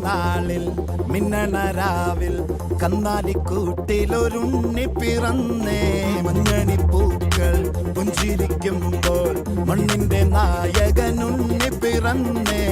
നാളിൽ മിന്നണരാവിൽ കന്നാലിക്കൂട്ടിലൊരുണ്ണി പിറന്നേ. മഞ്ഞണിപ്പൂക്കൾ പുഞ്ചിരിക്കുമ്പോൾ മണ്ണിന്റെ നായകനുണ്ണി പിറന്നേ.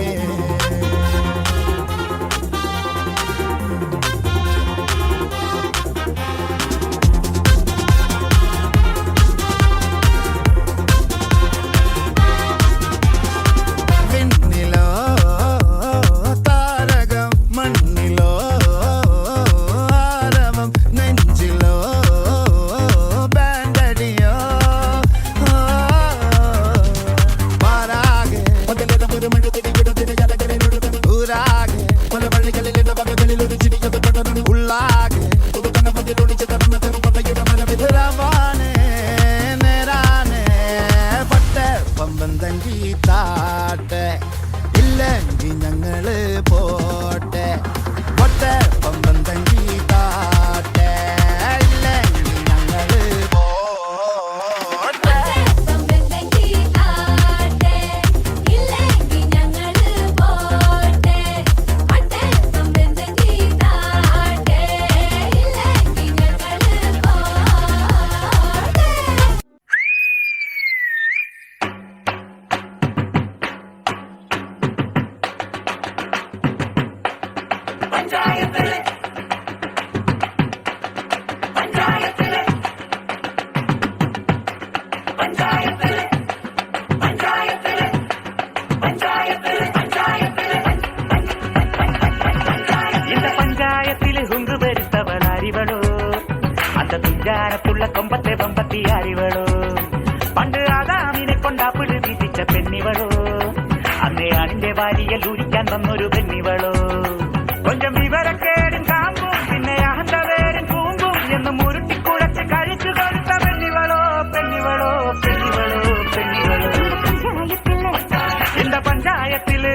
താട്ടെ ഇല്ലെങ്കിൽ ഞങ്ങള് പോട്ടെ. പൊട്ടെ പമ്പം തങ്കി താട്ടെ ഇല്ലെങ്കിൽ ഞങ്ങള് പോട്ടെ. அந்த துஞ்சாரத்துள்ள கொம்பத்தை வம்பத்தி அறிவளோ. പണ്ട് ആദാമിനെ കൊണ്ടാപ്പിട് വീതിച്ച പെണ്ണിവളോ. അന്നേ ആണിന്റെ വാരിയൽ ഊരിക്കാൻ വന്നൊരു പെണ്ണിവളോ. കൊഞ്ചം വിവരക്കേടും കാമ്പും പിന്നെ അഹന്തവേരും കൂമ്പും എന്ന് മുരുട്ടിക്കുഴച്ച് കഴിച്ചു കൊടുത്ത പെണ്ണിവളോ. പെണ്ണിവളോ പെണ്ണിവളോ പെണ്ണിവളോ. இந்த பஞ்சாயத்திല്